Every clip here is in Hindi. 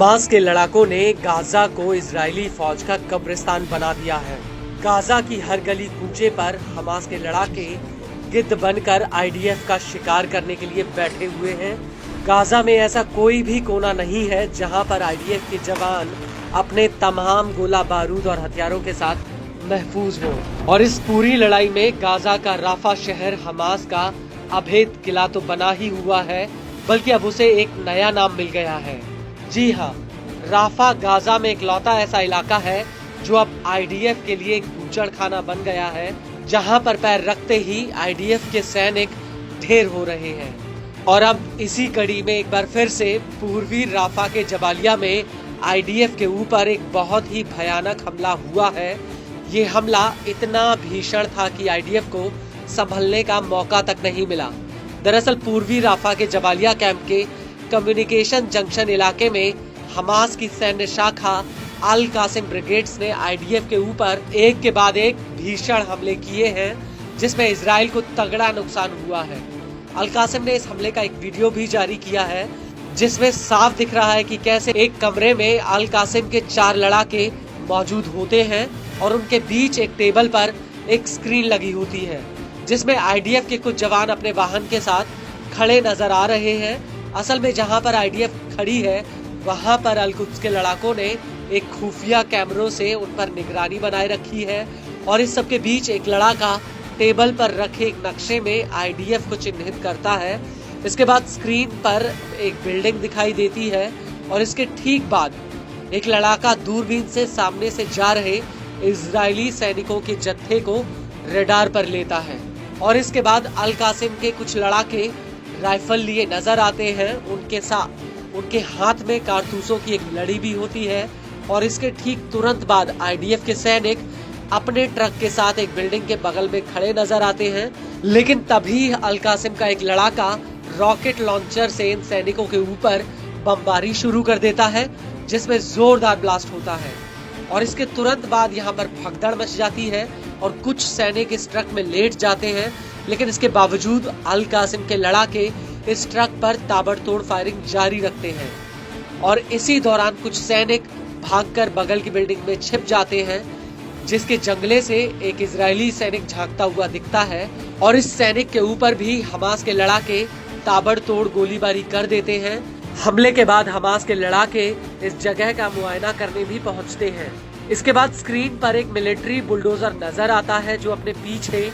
हमास के लड़ाकों ने गाजा को इजरायली फौज का कब्रिस्तान बना दिया है। गाजा की हर गली कूचे पर हमास के लड़ाके गिद्ध बनकर आईडीएफ का शिकार करने के लिए बैठे हुए हैं। गाजा में ऐसा कोई भी कोना नहीं है जहां पर आईडीएफ के जवान अपने तमाम गोला बारूद और हथियारों के साथ महफूज हो। और इस पूरी लड़ाई में गाजा का राफा शहर हमास का अभेद किला तो बना ही हुआ है, बल्कि अब उसे एक नया नाम मिल गया है। जी हाँ, राफा गाजा में इकलौता ऐसा इलाका है जो अब आईडीएफ के लिए एक बूचड़ खाना बन गया है, जहां पर पैर रखते ही आईडीएफ के सैनिक ढेर हो रहे हैं। और अब इसी कड़ी में एक बार फिर से पूर्वी राफा के जबालिया में आईडीएफ के ऊपर एक बहुत ही भयानक हमला हुआ है। ये हमला इतना भीषण था कि आईडीएफ को संभलने का मौका तक नहीं मिला। दरअसल पूर्वी राफा के जबालिया कैंप के कम्युनिकेशन जंक्शन इलाके में हमास की सैन्य शाखा अल कासिम ब्रिगेड्स ने आईडीएफ के ऊपर एक के बाद एक भीषण हमले किए हैं, जिसमें इजराइल को तगड़ा नुकसान हुआ है। अल कासिम ने इस हमले का एक वीडियो भी जारी किया है, जिसमें साफ दिख रहा है कि कैसे एक कमरे में अल कासिम के 4 लड़ाके मौजूद होते हैं और उनके बीच एक टेबल पर एक स्क्रीन लगी होती है, जिसमें आईडीएफ के कुछ जवान अपने वाहन के साथ खड़े नजर आ रहे हैं। असल में जहां पर आईडीएफ खड़ी है वहां पर अल कुद्स के लड़ाकों ने एक खुफिया कैमरों से उन पर निगरानी बनाए रखी है। और इस सब के बीच एक लड़ाका टेबल पर रखे एक नक्शे में आईडीएफ को चिन्हित करता है। इसके बाद स्क्रीन पर एक बिल्डिंग दिखाई देती है और इसके ठीक बाद एक लड़ाका दूरबीन से सामने से जा रहे इजरायली सैनिकों के जत्थे को रडार पर लेता है। और इसके बाद अल कासिम के कुछ लड़ाके राइफल लिए नजर आते हैं। उनके साथ उनके हाथ में कारतूसों की एक लड़ी भी होती है। और इसके ठीक तुरंत बाद आईडीएफ के सैनिक अपने ट्रक के साथ एक बिल्डिंग के बगल में खड़े नजर आते हैं। लेकिन तभी अल कासिम का एक लड़ाका रॉकेट लॉन्चर से इन सैनिकों के ऊपर बमबारी शुरू कर देता है, जिसमें जोरदार ब्लास्ट होता है। और इसके तुरंत बाद यहाँ पर भगदड़ मच जाती है और कुछ सैनिक इस ट्रक में लेट जाते हैं। लेकिन इसके बावजूद अल कासिम के लड़ाके इस ट्रक पर ताबड़तोड़ फायरिंग जारी रखते हैं। और इसी दौरान कुछ सैनिक भागकर बगल की बिल्डिंग में छिप जाते हैं, जिसके जंगले से एक इजरायली सैनिक झांकता हुआ दिखता है। और इस सैनिक के ऊपर भी हमास के लड़ाके ताबड़तोड़ गोलीबारी कर देते हैं। हमले के बाद हमास के लड़ाके इस जगह का मुआयना करने भी पहुंचते हैं। इसके बाद स्क्रीन पर एक मिलिट्री बुलडोजर नजर आता है, जो अपने पीछे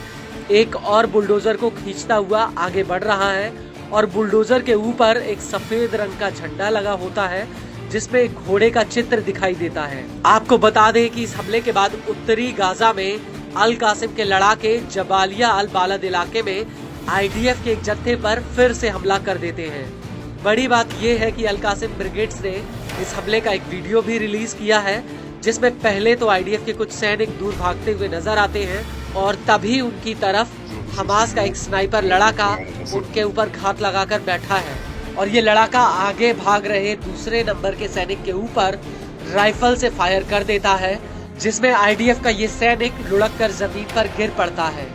एक और बुलडोजर को खींचता हुआ आगे बढ़ रहा है। और बुलडोजर के ऊपर एक सफेद रंग का झंडा लगा होता है, जिसमें एक घोड़े का चित्र दिखाई देता है। आपको बता दें कि इस हमले के बाद उत्तरी गाजा में अल कासिम के लड़ाके जबालिया अल बालद इलाके में आईडीएफ के एक जत्थे पर फिर से हमला कर देते हैं। बड़ी बात यह है कि अल कासिम ब्रिगेड्स ने इस हमले का एक वीडियो भी रिलीज किया है, जिसमें पहले तो आईडीएफ के कुछ सैनिक दूर भागते हुए नजर आते हैं और तभी उनकी तरफ हमास का एक स्नाइपर लड़ाका उनके ऊपर घात लगाकर बैठा है। और ये लड़ाका आगे भाग रहे दूसरे नंबर के सैनिक के ऊपर राइफल से फायर कर देता है, जिसमें आईडीएफ का ये सैनिक लुढ़क कर जमीन पर गिर पड़ता है।